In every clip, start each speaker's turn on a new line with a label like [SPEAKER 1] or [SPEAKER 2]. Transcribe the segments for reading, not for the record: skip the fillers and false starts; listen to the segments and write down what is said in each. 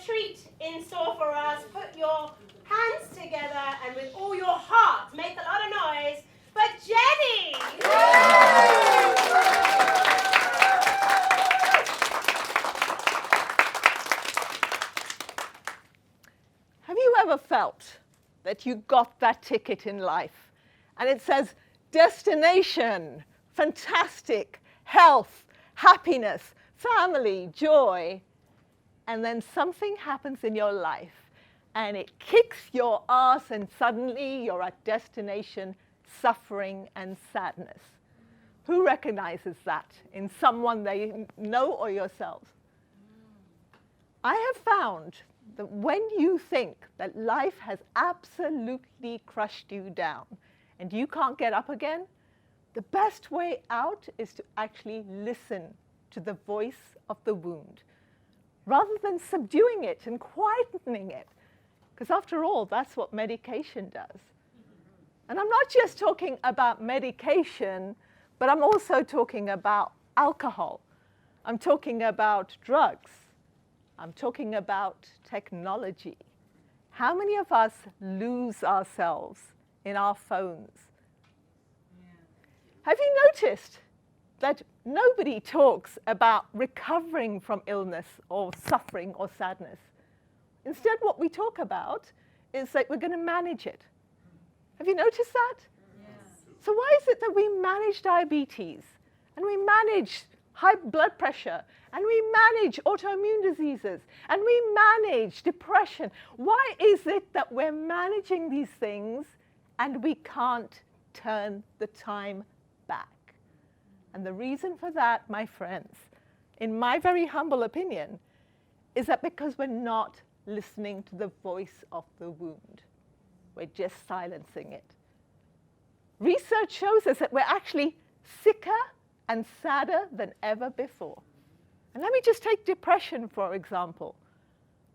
[SPEAKER 1] treat in store for us. Put your hands together and with all your heart, make a lot of noise for Jenny!
[SPEAKER 2] Have you ever felt that you got that ticket in life and it says destination, fantastic, health, happiness, family, joy, and then something happens in your life and it kicks your ass and suddenly you're at destination, suffering and sadness? Who recognizes that in someone they know or yourselves? I have found that when you think that life has absolutely crushed you down and you can't get up again, the best way out is to actually listen to the voice of the wound, rather than subduing it and quietening it. Because after all, that's what medication does. And I'm not just talking about medication, but I'm also talking about alcohol. I'm talking about drugs. I'm talking about technology. How many of us lose ourselves in our phones? Yeah. Have you noticed that nobody talks about recovering from illness or suffering or sadness? Instead, what we talk about is that we're going to manage it. Have you noticed that? Yes. So why is it that we manage diabetes and we manage high blood pressure and we manage autoimmune diseases and we manage depression? Why is it that we're managing these things and we can't turn the time back? And the reason for that, my friends, in my very humble opinion, is that because we're not listening to the voice of the wound. We're just silencing it. Research shows us that we're actually sicker and sadder than ever before. And let me just take depression, for example.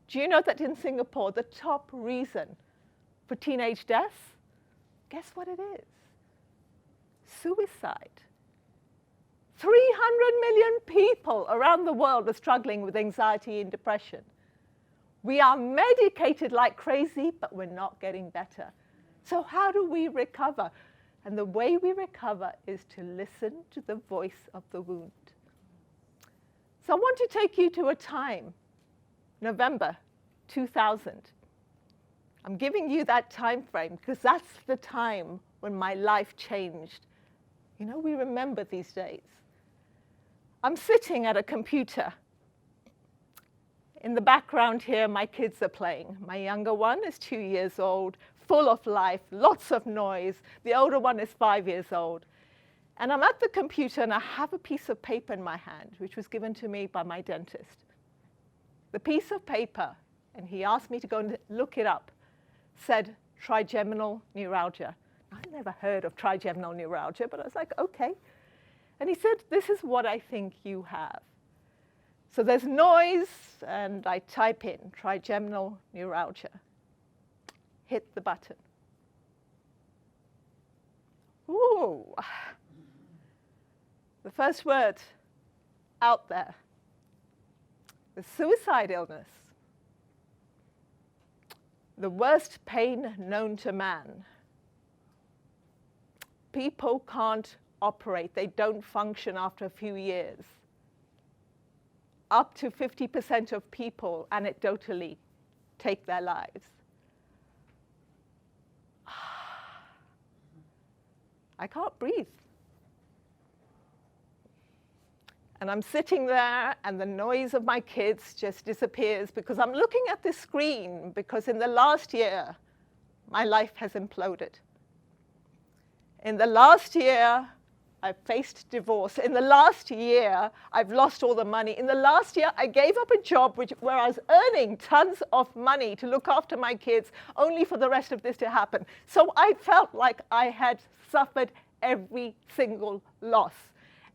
[SPEAKER 2] Do you know that in Singapore, the top reason for teenage deaths, guess what it is? Suicide. 300 million people around the world are struggling with anxiety and depression. We are medicated like crazy, but we're not getting better. So how do we recover? And the way we recover is to listen to the voice of the wound. So I want to take you to a time, November 2000. I'm giving you that time frame because that's the time when my life changed. You know, we remember these days. I'm sitting at a computer. In the background here, my kids are playing. My younger one is 2 years old, full of life, lots of noise. The older one is 5 years old. And I'm at the computer and I have a piece of paper in my hand, which was given to me by my dentist. The piece of paper, and he asked me to go and look it up, said trigeminal neuralgia. I'd never heard of trigeminal neuralgia, but I was like, okay. And he said, this is what I think you have. So there's noise, and I type in trigeminal neuralgia. Hit the button. Ooh. The first word out there, the suicide illness. The worst pain known to man. People can't operate. They don't function after a few years. Up to 50% of people, anecdotally, take their lives. I can't breathe. And I'm sitting there, and the noise of my kids just disappears because I'm looking at this screen, because in the last year, my life has imploded. In the last year, I've faced divorce. In the last year, I've lost all the money. In the last year, I gave up a job where I was earning tons of money to look after my kids, only for the rest of this to happen. So I felt like I had suffered every single loss.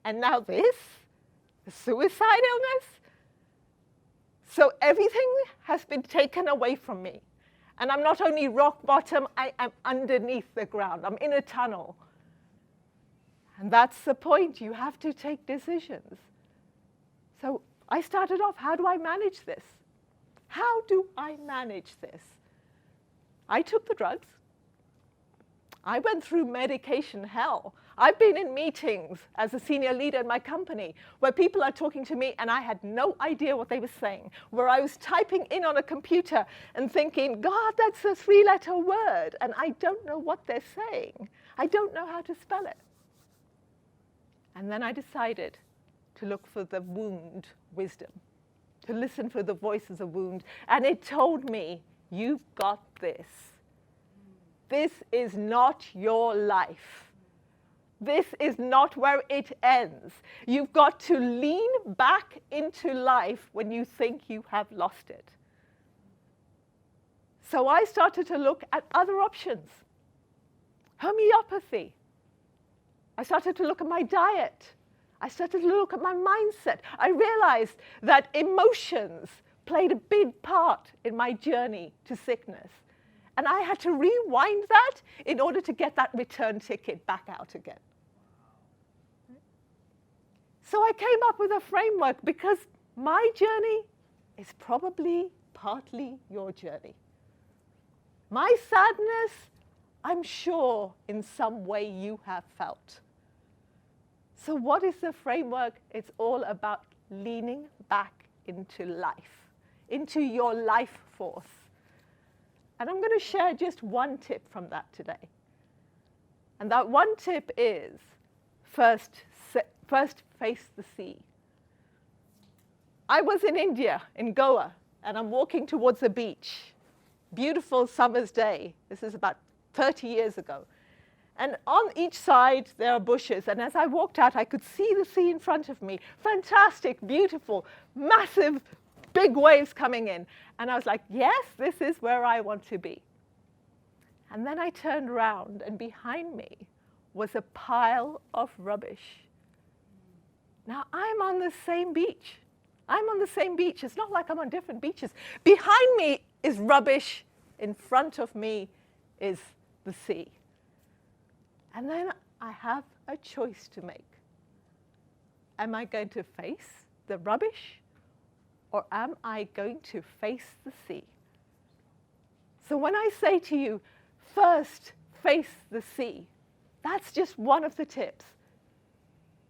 [SPEAKER 2] And now this, the suicide illness. So everything has been taken away from me. And I'm not only rock bottom, I am underneath the ground. I'm in a tunnel. And that's the point. You have to take decisions. So I started off, how do I manage this? How do I manage this? I took the drugs. I went through medication hell. I've been in meetings as a senior leader in my company where people are talking to me and I had no idea what they were saying, where I was typing in on a computer and thinking, God, that's a 3-letter word, and I don't know what they're saying. I don't know how to spell it. And then I decided to look for the wound wisdom, to listen for the voice of the wound, and it told me, you've got this. This is not your life. This is not where it ends. You've got to lean back into life when you think you have lost it. So I started to look at other options. Homeopathy. I started to look at my diet. I started to look at my mindset. I realized that emotions played a big part in my journey to sickness. And I had to rewind that in order to get that return ticket back out again. So I came up with a framework because my journey is probably partly your journey. My sadness, I'm sure in some way you have felt. So what is the framework? It's all about leaning back into life, into your life force. And I'm going to share just one tip from that today. And that one tip is first face the sea. I was in India, in Goa, and I'm walking towards the beach. Beautiful summer's day. This is about 30 years ago. And on each side, there are bushes. And as I walked out, I could see the sea in front of me. Fantastic, beautiful, massive, big waves coming in. And I was like, yes, this is where I want to be. And then I turned around, and behind me was a pile of rubbish. Now, I'm on the same beach. I'm on the same beach. It's not like I'm on different beaches. Behind me is rubbish. In front of me is the sea. And then I have a choice to make. Am I going to face the rubbish, or am I going to face the sea? So when I say to you, first face the sea, that's just one of the tips.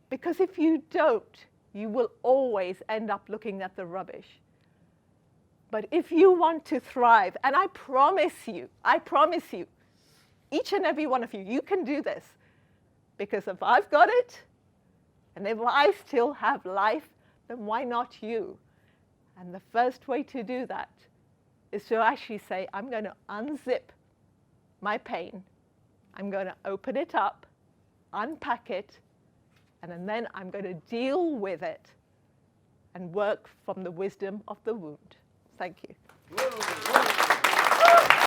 [SPEAKER 2] Because if you don't, you will always end up looking at the rubbish. But if you want to thrive, and I promise you, each and every one of you, you can do this. Because if I've got it, and if I still have life, then why not you? And the first way to do that is to actually say, I'm going to unzip my pain. I'm going to open it up, unpack it, and then I'm going to deal with it and work from the wisdom of the wound. Thank you.